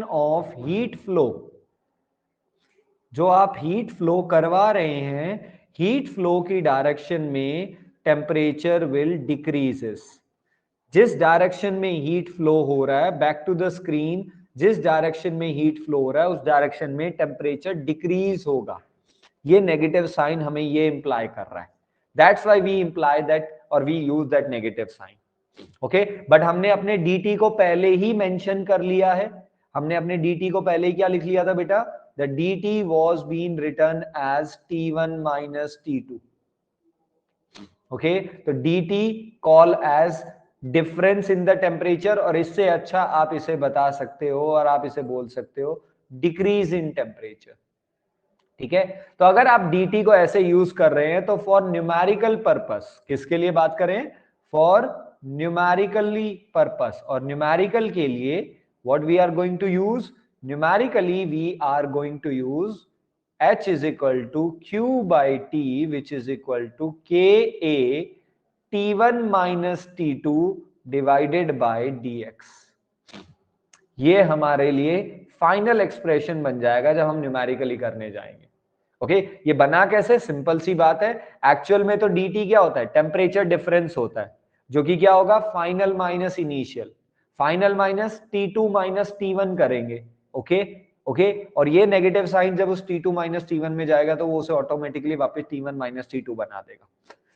of heat flow, जो आप हीट फ्लो करवा रहे हैं, हीट फ्लो की डायरेक्शन में टेम्परेचर विल डिक्रीजेस. जिस डायरेक्शन में हीट फ्लो हो रहा है, बैक टू द स्क्रीन, जिस डायरेक्शन में हीट फ्लो हो रहा है उस डायरेक्शन में टेम्परेचर डिक्रीज होगा। ये नेगेटिव साइन हमें ये इंप्लाई कर रहा है, that's why we imply that और we use that negative sign. Okay, but हमने अपने dt को पहले ही मेंशन कर लिया है। हमने अपने dt को पहले ही क्या लिख लिया था बेटा? The dt was being written as t1 minus t2। Okay, तो dt call age difference in the temperature, और इससे अच्छा आप इसे बता सकते हो और आप इसे बोल सकते हो डिक्रीज इन टेम्परेचर। ठीक है, तो अगर आप dt को ऐसे यूज कर रहे हैं तो फॉर न्यूमेरिकल पर्पस, किसके लिए बात करें? फॉर न्यूमेरिकली पर्पस, और न्यूमेरिकल के लिए what we are going to use? Numerically we are going to use h is equal to q by t, which is equal to ka t1 minus t2 divided by dx। ये हमारे लिए final expression बन जाएगा जब हम numerically करने जाएंगे। Okay, ये बना कैसे? सिंपल सी बात है, एक्चुअल में तो dt क्या होता है? टेम्परेचर डिफरेंस होता है, जो कि क्या होगा? Final minus initial, final minus t2 minus t1 करेंगे। ओके ओके, और ये नेगेटिव साइन जब उस t2 माइनस t1 में जाएगा तो वो उसे ऑटोमेटिकली वापस t1 माइनस t2 बना देगा।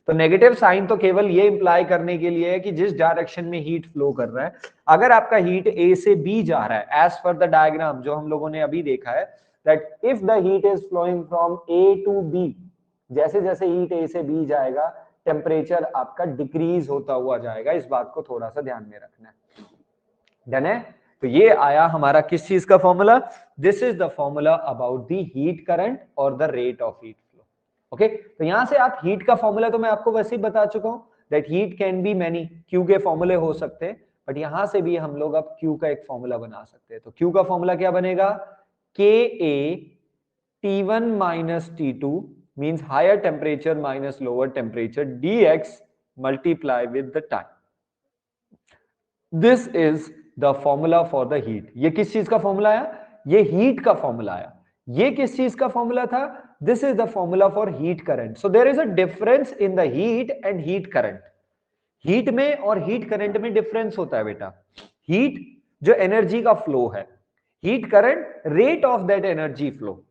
तो नेगेटिव साइन तो केवल ये इंप्लाई करने के लिए है कि जिस डायरेक्शन में हीट फ्लो कर रहा है, अगर आपका हीट ए से बी जा रहा है एज पर द डायग्राम जो हम लोगों ने अभी देखा है, that if the heat is flowing from A to B, जैसे जैसे हीट ए से बी जाएगा टेम्परेचर आपका डिक्रीज होता हुआ जाएगा। इस बात को थोड़ा सा ध्यान में रखना है। डन है? तो ये आया हमारा किस चीज का formula? This is the formula about the heat current और the rate of heat flow. Okay, तो यहां से आप हीट का फॉर्मूला तो मैं आपको वैसे ही बता चुका हूं, that heat can be many, Q के फॉर्मूले हो सकते हैं, बट यहां से भी हम लोग अब क्यू का एक फॉर्मूला बना सकते हैं। तो क्यू का फॉर्मूला क्या बनेगा? के ए T1 minus T2 means higher temperature minus lower temperature dx multiply with the time. This is the formula for the heat. ये किस चीज का फॉर्मूला आया? ये हीट का फॉर्मूला आया। ये किस चीज का फॉर्मूला था? This is the formula for heat current. So there is a difference in the heat and heat current. Heat में और हीट करंट में डिफरेंस होता है बेटा। हीट जो एनर्जी का फ्लो है, heat current rate of that energy flow,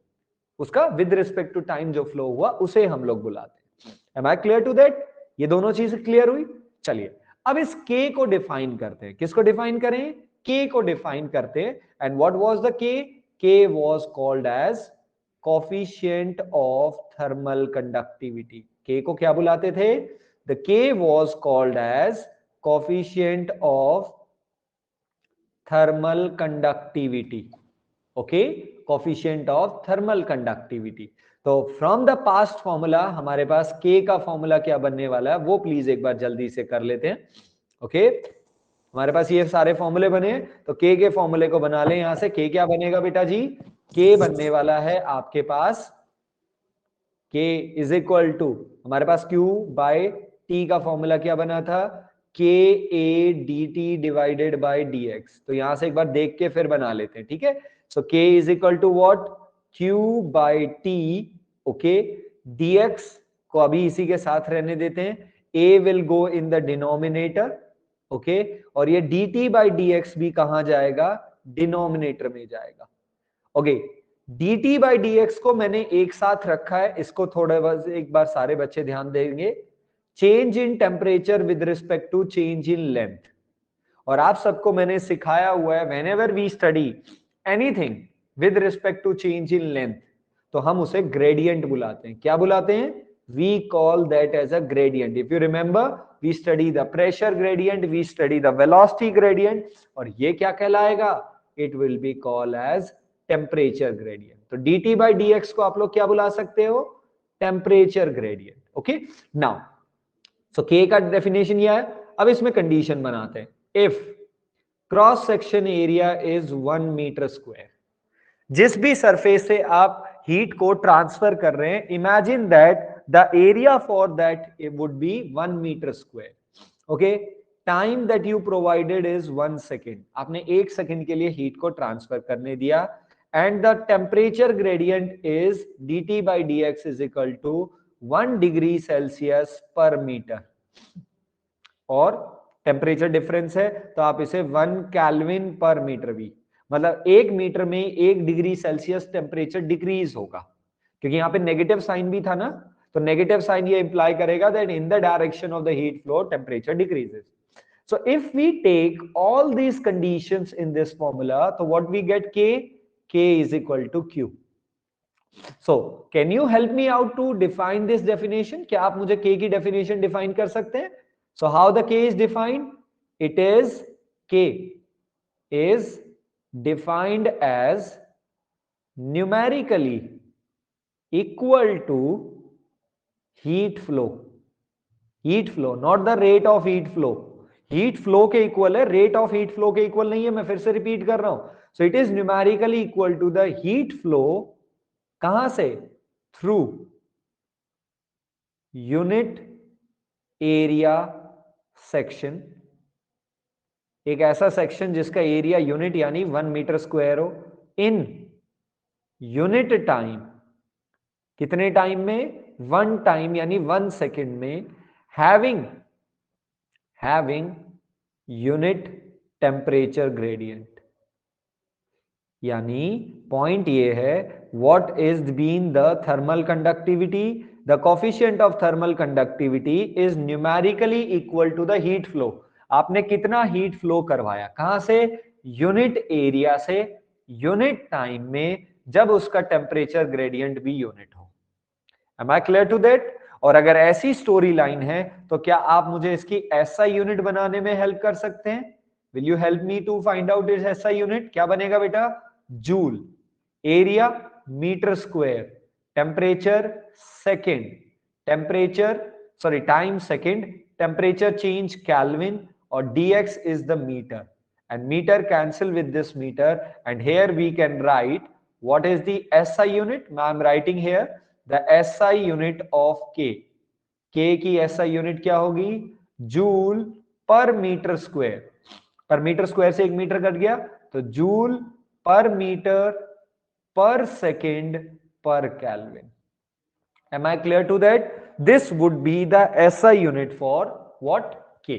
उसका विद रिस्पेक्ट टू टाइम जो फ्लो हुआ उसे हम लोग बुलाते हैं। Am I clear to that? ये दोनों चीजें क्लियर हुई? चलिए अब इस k को डिफाइन करते हैं। किसको डिफाइन करें? k को डिफाइन करते हैं। And what was the k? k was called as coefficient of thermal conductivity. k को क्या बुलाते थे? The k was called as coefficient of thermal conductivity. Okay, coefficient of thermal conductivity. तो from the past formula हमारे पास k का formula क्या बनने वाला है वो प्लीज एक बार जल्दी से कर लेते हैं। ओके, हमारे पास ये सारे फॉर्मूले बने, तो k के फॉर्मूले को बना लें। यहां से k क्या बनेगा बेटा जी? k बनने वाला है आपके पास, k इज इक्वल टू, हमारे पास q बाय t का फॉर्मूला क्या बना था? k a dt divided by dx। तो यहां से एक बार देख के फिर बना लेते हैं, ठीक है? So k is equal to what? q by t, okay? dx को अभी इसी के साथ रहने देते हैं, a will go in the denominator, okay? और ये dt by dx भी कहां जाएगा? डिनोमिनेटर में जाएगा। okay? dt by dx को मैंने एक साथ रखा है, इसको थोड़ा बस एक बार सारे बच्चे ध्यान देंगे। Change in temperature with respect to change in length, और आप सबको मैंने सिखाया हुआ है whenever we study anything with respect to change in length, तो हम उसे gradient बुलाते हैं। क्या बुलाते हैं? We call that as a gradient. If you remember, we study the pressure gradient, we study the velocity gradient, और ये क्या कहलाएगा? It will be called as temperature gradient. तो dt by dx को आप लोग क्या बुला सकते हो? Temperature gradient. Okay? Now, so k का definition ये है। अब इसमें condition बनाते हैं। If cross section area is 1 metre square, जिस भी सरफेस से आप हीट को ट्रांसफर कर रहे हैं, imagine that the area for that would be 1 metre square. Okay, time that you provided is 1 second. आपने 1 सेकेंड के लिए हीट को ट्रांसफर करने दिया, and the temperature gradient is dt by dx is equal to 1 degree Celsius per metre, और temperature difference है तो आप इसे 1 केल्विन पर मीटर भी, मतलब 1 मीटर में 1 डिग्री सेल्सियस टेम्परेचर डिक्रीज होगा, क्योंकि यहाँ पे नेगेटिव साइन भी था ना, तो नेगेटिव साइन ये इंप्लाई करेगा that in the direction of the heat flow temperature decreases. So if we take all these conditions in this formula, so what we get K? K is equal to Q. So can you help me out to define this definition? क्या आप मुझे K की definition define कर सकते हैं? So how the K is defined? It is K is defined as numerically equal to heat flow. Heat flow, not the rate of heat flow. Heat flow के equal है, rate of heat flow के equal नहीं है. मैं फिर से repeat कर रहा हूं. So it is numerically equal to the heat flow. कहां से? Through unit area section. एक ऐसा सेक्शन जिसका एरिया यूनिट यानी 1 मीटर स्क्वायर हो, इन यूनिट टाइम. कितने टाइम में? 1 टाइम यानी 1 सेकेंड में. Having unit temperature gradient. यानी पॉइंट ये है, what is been the thermal conductivity? The coefficient of thermal conductivity is numerically equal to the heat flow. आपने कितना हीट फ्लो करवाया, कहां से? यूनिट एरिया से, यूनिट टाइम में, जब उसका टेम्परेचर ग्रेडियंट भी यूनिट हो. Am I clear to that? और अगर ऐसी स्टोरी लाइन है तो क्या आप मुझे इसकी एसआई यूनिट बनाने में हेल्प कर सकते हैं? Will you help me to find out इस एसआई यूनिट? क्या बनेगा बेटा? Joule. Area metre square. Temperature second. Time second. Temperature change kelvin. और dx is the metre. And metre cancel with this metre. And here we can write what is the SI unit? I am writing here the SI unit of K. K की SI unit क्या होगी? Joule per metre square. Per metre square से 1 metre cut गया, तो joule per metre पर second पर kelvin. Am I clear to that? This would be the SI unit for what? K.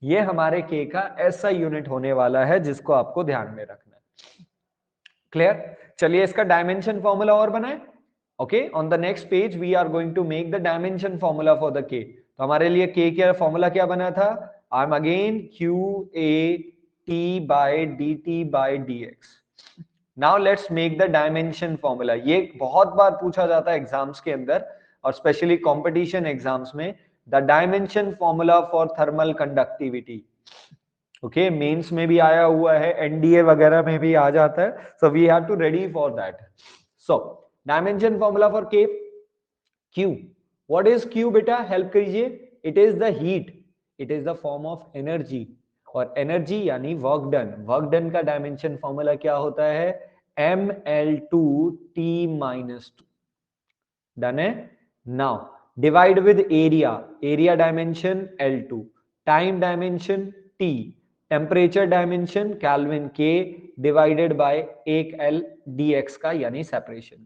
ये हमारे K का SI unit होने वाला है, जिसको आपको ध्यान में रखना है. क्लियर? चलिए इसका डायमेंशन फॉर्मूला और बनाए. Okay, on the next page we are going to make the dimension formula for the K. तो हमारे लिए के का फॉर्मूला क्या बना था? I am again Q A T by D T by D X. Now let's make the dimension formula. ये बहुत बार पूछा जाता है एग्जाम्स के अंदर, और स्पेशली कॉम्पिटिशन एग्जाम्स में. The dimension formula for thermal conductivity. Okay, mains में भी आया हुआ है, एनडीए वगैरह में भी आ जाता है. So we have to ready for that. So dimension formula for K. Q. What is Q बेटा? हेल्प कीजिए. It is the heat. It is the form of energy. और एनर्जी यानी वर्क डन. वर्क डन का dimension formula क्या होता है? ml2t-2. Done है? Now divide with area. Area dimension L2. Time dimension T. Temperature dimension kelvin K divided by 1L dx का, यानी separation.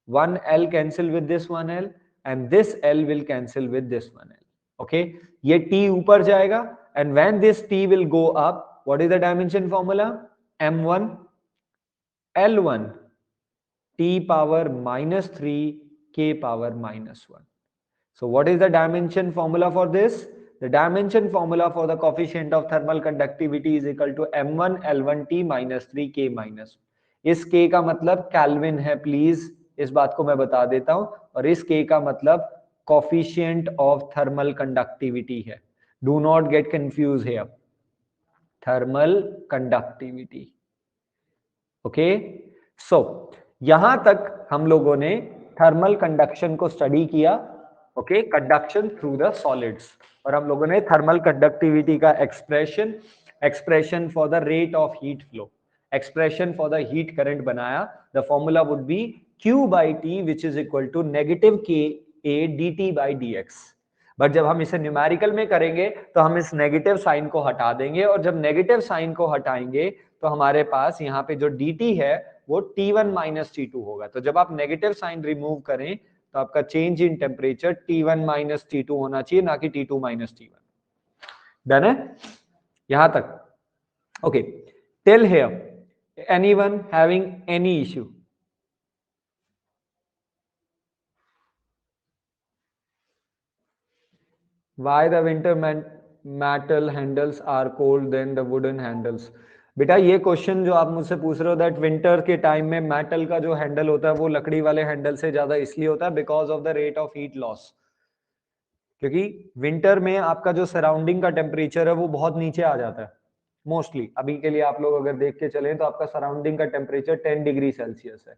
1L cancel with this 1L and this L will cancel with this 1L. Okay, ये T ऊपर जाएगा, and when this T will go up, what is the dimension formula? M1 L1 T power -3 K power -1. So what is the dimension formula for this? The dimension formula for the coefficient of thermal conductivity is equal to m1 l1 t minus 3 k minus. इस k का मतलब kelvin है, please इस बात को मैं बता देता हूं. और इस k का मतलब coefficient of thermal conductivity है. Do not get confused here. Thermal conductivity. Okay? So यहां तक हम लोगों ने थर्मल कंडक्शन को स्टडी किया. Okay, conduction through the solids. और हम लोगों ने थर्मल कंडक्टिविटी का expression for the rate of heat flow, expression for the heat current बनाया. The formula would be Q by T which is equal to negative KA dt by dx. But जब हम इसे numerical में करेंगे तो हम इस नेगेटिव साइन को हटा देंगे, और जब नेगेटिव साइन को हटाएंगे तो हमारे पास यहाँ पे जो dt है वो T1 माइनस T2 होगा. तो जब आप नेगेटिव साइन रिमूव करें तो आपका change in temperature T1 minus T2 होना चाहिए, ना कि T2 माइनस T1. डन है यहां तक? Okay, till here Anyone having any issue? Why the winter metal handles are cold than the wooden handles? बेटा ये क्वेश्चन जो आप मुझसे पूछ रहे हो दैट विंटर के टाइम में मेटल का जो हैंडल होता है वो लकड़ी वाले हैंडल से ज्यादा इसलिए होता है because of the rate of heat loss. क्योंकि विंटर में आपका जो सराउंडिंग का टेम्परेचर है वो बहुत नीचे आ जाता है। मोस्टली अभी के लिए आप लोग अगर देख के चलें तो आपका सराउंडिंग का टेम्परेचर 10 डिग्री सेल्सियस है।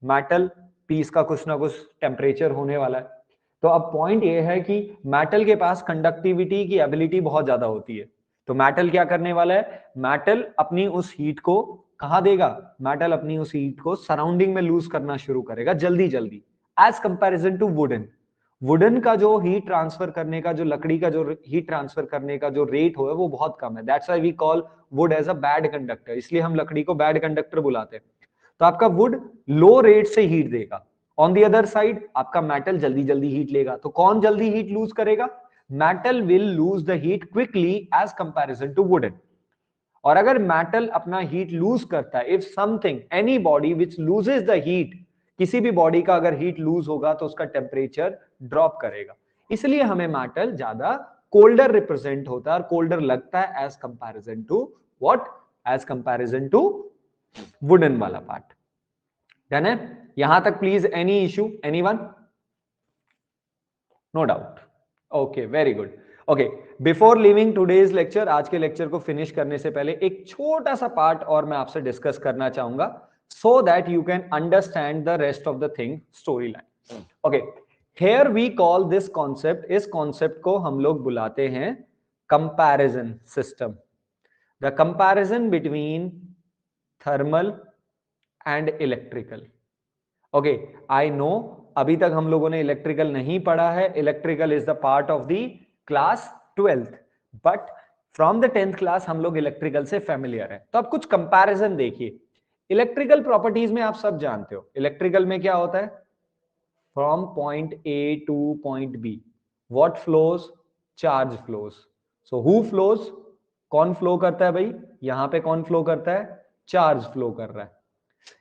मेटल पीस का कुछ ना कुछ टेम्परेचर होने वाला है। तो अब पॉइंट ये है कि मेटल के पास कंडक्टिविटी की एबिलिटी बहुत ज्यादा होती है। तो मेटल क्या करने वाला है, मेटल अपनी उस हीट को कहां देगा, मेटल अपनी उस हीट को सराउंडिंग में लूज करना शुरू करेगा जल्दी जल्दी, as comparison to wooden. Wooden का जो हीट ट्रांसफर करने का, जो लकड़ी का जो हीट ट्रांसफर करने का जो रेट हो है वो बहुत कम है। That's why we call wood as a bad conductor, इसलिए हम लकड़ी को बैड कंडक्टर बुलाते हैं। तो आपका वुड लो रेट से हीट देगा, ऑन दी अदर साइड आपका मेटल जल्दी जल्दी हीट लेगा। तो कौन जल्दी हीट लूज करेगा, metal will lose the heat quickly as comparison to wooden. और अगर मेटल अपना हीट लूज करता है, if something any body which loses the heat, किसी भी बॉडी का अगर हीट लूज होगा तो उसका टेम्परेचर ड्रॉप करेगा। इसलिए हमें मेटल ज्यादा कोल्डर रिप्रेजेंट होता है और कोल्डर लगता है as comparison to what, as comparison to wooden वाला पार्ट। डन है यहां तक? Please any issue, anyone? No doubt, okay very good. Okay, before living today's lecture, आज के लेक्चर को फिनिश करने से पहले एक छोटा सा पार्ट और मैं आपसे डिस्कस करना चाहूंगा so that you can understand the rest of the thing, story line. Okay, here we call this concept, इस कॉन्सेप्ट को हम लोग बुलाते हैं comparison system, the comparison between thermal and electrical. Okay, I know अभी तक हम लोगों ने इलेक्ट्रिकल नहीं पढ़ा है, electrical is the part of the class 12th, but from the 10th class हम लोग इलेक्ट्रिकल से फेमिलियर है। तो अब कुछ कंपैरिजन देखिए। इलेक्ट्रिकल प्रॉपर्टीज में आप सब जानते हो इलेक्ट्रिकल में क्या होता है, from point A to point be what flows, charge flows. So who flows, कौन फ्लो करता है भाई, यहां पे कौन फ्लो करता है, चार्ज फ्लो कर रहा है।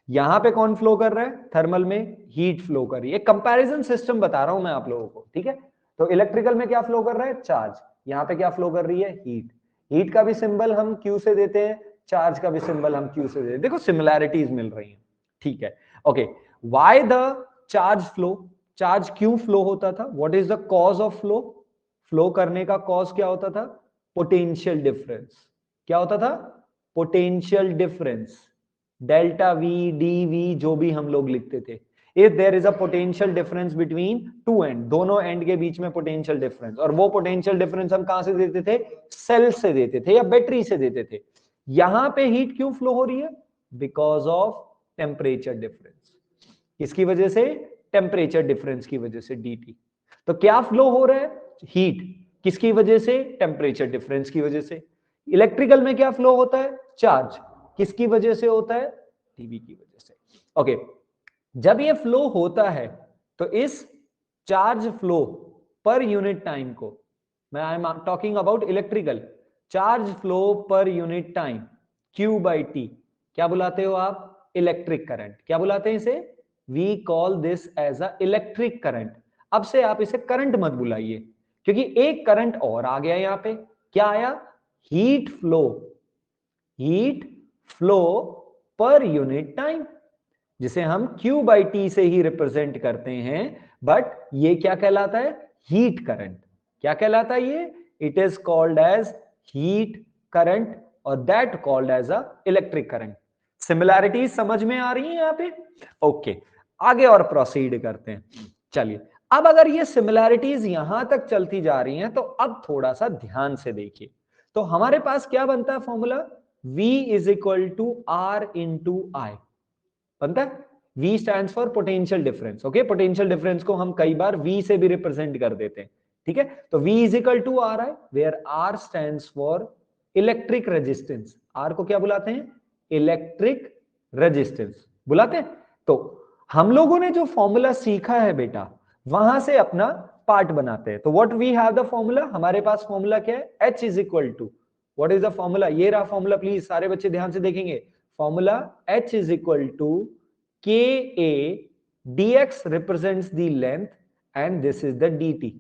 यहां पे कौन फ्लो कर रहा है, थर्मल में हीट फ्लो कर रही है। कंपैरिजन सिस्टम बता रहा हूं मैं आप लोगों को, ठीक है। तो इलेक्ट्रिकल में क्या फ्लो कर रहा है, चार्ज, यहां पे क्या फ्लो कर रही है, हीट। हीट का भी सिंबल हम क्यू से देते हैं, चार्ज का भी सिंबल हम क्यू से देते हैं। देखो सिमिलैरिटीज मिल रही हैं, ठीक है। Okay, why the charge flow, charge क्यों फ्लो होता था, what is the cause of flow, flow करने का कॉज क्या होता था, पोटेंशियल डिफरेंस। क्या होता था, potential difference, delta V D V जो भी हम लोग लिखते थे। If there is a potential difference between two end, दोनों एंड के बीच में पोटेंशियल डिफरेंस, और वो पोटेंशियल डिफरेंस हम कहां से देते थे, सेल से देते थे या बैटरी से देते थे। यहां पे हीट क्यों फ्लो हो रही है, बिकॉज ऑफ टेम्परेचर डिफरेंस। किसकी वजह से, टेम्परेचर डिफरेंस की वजह से, dt। तो क्या फ्लो हो रहा है, हीट, किसकी वजह से, टेम्परेचर डिफरेंस की वजह से। इलेक्ट्रिकल में क्या फ्लो होता है, चार्ज, किसकी वजह से होता है, dv की वजह से। ओके, जब ये फ्लो होता है तो इस charge flow per unit time को, मैं I am talking about electrical, charge flow per unit time Q/T, क्या बुलाते हो आप, इलेक्ट्रिक करंट। क्या बुलाते हैं इसे, we call this as a electric current. अब से आप इसे करंट मत बुलाइए, क्योंकि एक करंट और आ गया यहां पे, क्या आया, heat flow, heat flow per unit time, जिसे हम Q/T से ही रिप्रेजेंट करते हैं। बट ये क्या कहलाता है, हीट करंट। क्या कहलाता है ये, it is called as heat current और that called as a electric current. Similarities समझ में आ रही है यहां पे, ओके। आगे और प्रोसीड करते हैं, चलिए। अब अगर ये सिमिलैरिटीज यहां तक चलती जा रही हैं तो अब थोड़ा सा ध्यान से देखिए। तो हमारे पास क्या बनता है formula, V is equal to R into I बनता है। V stands for potential difference, okay. Potential difference को हम कई बार V से भी रिप्रेजेंट कर देते हैं, ठीक है। तो V is equal to R I, where R stands for electric resistance. R को क्या बुलाते हैं, इलेक्ट्रिक रेजिस्टेंस बुलाते हैं। तो हम लोगों ने जो फॉर्मूला सीखा है बेटा, वहां से अपना पार्ट बनाते हैं। तो what we have the formula, हमारे पास फॉर्मूला क्या है, H is equal to, what is the formula, ये रहा फॉर्मूला, प्लीज सारे बच्चे ध्यान से देखेंगे। Formula H is equal to KA, dx represents the length and this is the dt।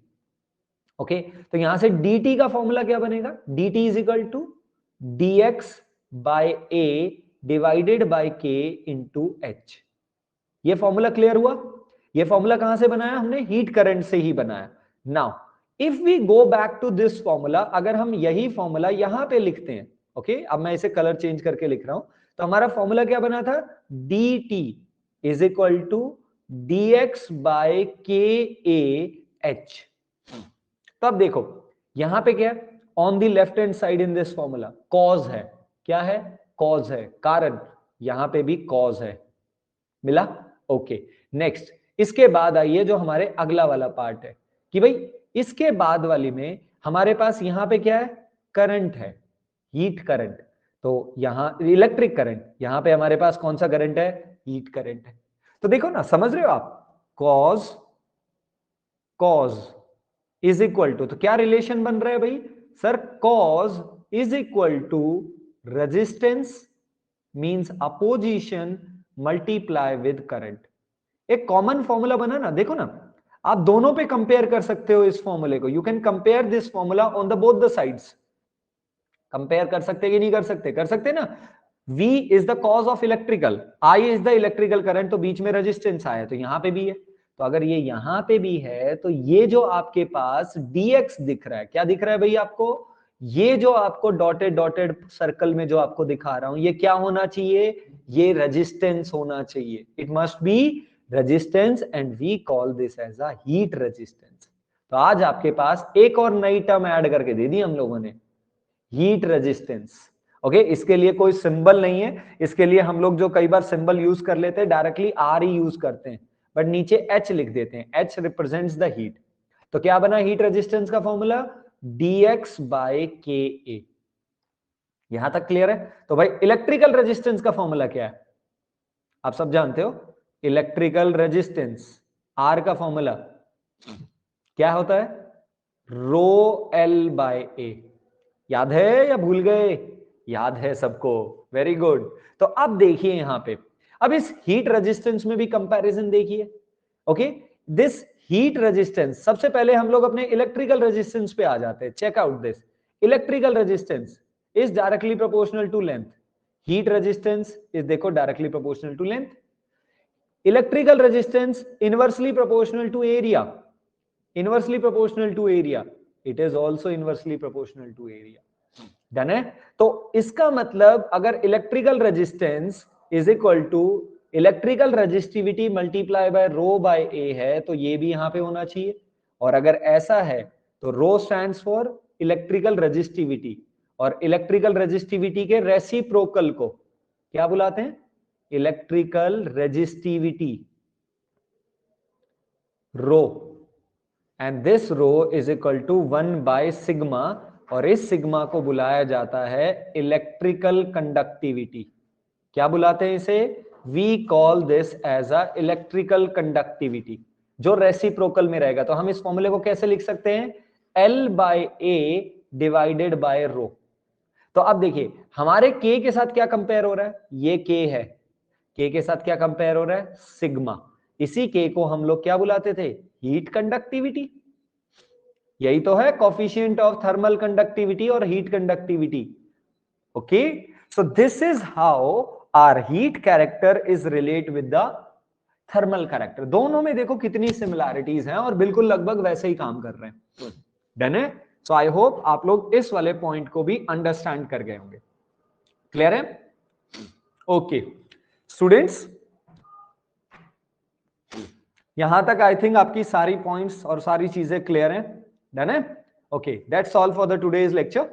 Okay, तो यहां से dt का फॉर्मूला क्या बनेगा, dt is equal to dx by a divided by k into h। ये फॉर्मूला क्लियर हुआ? ये formula कहां से बनाया हमने, हीट करंट से ही बनाया। Now if we go back to this formula, अगर हम यही फॉर्मूला यहां पे लिखते हैं, ओके अब मैं इसे कलर चेंज करके लिख रहा हूं, तो हमारा फॉर्मूला क्या बना था, dt is equal to dx by K A H. तो अब देखो यहां पे क्या है, on the left hand side in this formula cause है, क्या है, कॉज है, कारण, यहां पे भी कॉज है, मिला? ओके, नेक्स्ट इसके बाद आइए जो हमारे अगला वाला पार्ट है कि भाई इसके बाद वाली में हमारे पास यहां पे क्या है, करंट है, हीट करंट। तो यहां इलेक्ट्रिक करंट, यहां पे हमारे पास कौन सा करंट है, हीट करंट है। तो देखो ना, समझ रहे हो आप, cause cause is equal to, तो क्या रिलेशन बन रहा है भाई sir, cause is equal to resistance means opposition multiply with current. एक कॉमन फॉर्मूला बना ना, देखो ना, आप दोनों पे कंपेयर कर सकते हो इस फॉर्मूले को, you can compare this formula on the both the sides. Compare कर सकते कि नहीं कर सकते, कर सकते ना। V is the cause of electrical, I is the electrical current, तो बीच में रेजिस्टेंस आया, तो यहां पे भी है, तो अगर ये यहां पे भी है तो ये जो आपके पास dx दिख रहा है, क्या दिख रहा है भाई आपको, ये जो आपको डॉटेड डॉटेड सर्कल में जो आपको दिखा रहा हूं, ये क्या होना चाहिए, ये रेजिस्टेंस होना चाहिए, it must be resistance and we call this as a heat resistance. तो आज आपके पास एक और नई टर्म ऐड करके दे दी हम लोगों ने, हीट रेजिस्टेंस। ओके, इसके लिए कोई सिंबल नहीं है, इसके लिए हम लोग जो कई बार सिंबल यूज कर लेते हैं डायरेक्टली आर ही यूज करते हैं, बट नीचे एच लिख देते हैं, एच रिप्रेजेंट्स द हीट। तो क्या बना हीट रेजिस्टेंस का फॉर्मूला, dx बाय के ए। यहां तक क्लियर है? तो भाई इलेक्ट्रिकल रेजिस्टेंस का फॉर्मूला क्या है, आप सब जानते हो, इलेक्ट्रिकल रेजिस्टेंस आर का फॉर्मूला क्या होता है, रो एल बाय ए। याद है या भूल गए, याद है सबको, वेरी गुड। तो अब देखिए यहां पे, अब इस हीट रेजिस्टेंस में भी कंपैरिजन देखिए। ओके, दिस हीट रेजिस्टेंस, सबसे पहले हम लोग अपने इलेक्ट्रिकल रेजिस्टेंस पे आ जाते हैं, check out this, electrical resistance is directly proportional to length, heat resistance is देखो directly proportional to length, electrical resistance inversely proportional to area, inversely proportional to area, it is also inversely proportional to area. Done है? तो इसका मतलब अगर electrical resistance is equal to electrical resistivity multiply by rho by A है, तो ये भी यहां पे होना चाहिए। और अगर ऐसा है तो rho stands for electrical resistivity, और इलेक्ट्रिकल रेजिस्टिविटी के रेसिप्रोकल को क्या बुलाते हैं, electrical resistivity, rho, and this rho is equal to 1 by sigma, और इस सिग्मा को बुलाया जाता है इलेक्ट्रिकल कंडक्टिविटी। क्या बुलाते हैं इसे, we call this as a electrical conductivity, जो रेसिप्रोकल में रहेगा। तो हम इस फॉर्मूले को कैसे लिख सकते हैं, L by A divided by rho. तो अब देखिए हमारे K के साथ क्या कंपेयर हो रहा है, ये K है, K के साथ क्या कंपेयर हो रहा है, सिग्मा। इसी K को हम लोग क्या बुलाते थे, हीट कंडक्टिविटी। यही तो है कोफिशिएंट ऑफ थर्मल कंडक्टिविटी और heat conductivity. Okay, so this is how our heat character is relate with the thermal character. दोनों में देखो कितनी सिमिलैरिटीज हैं और बिल्कुल लगभग वैसे ही काम कर रहे हैं। डन है? सो आई होप आप लोग इस वाले पॉइंट को भी अंडरस्टैंड कर गए होंगे। क्लियर है? ओके स्टूडेंट्स, यहां तक आई थिंक आपकी सारी पॉइंट्स और सारी चीजें क्लियर हैं। डन है? Okay, that's all for the today's lecture.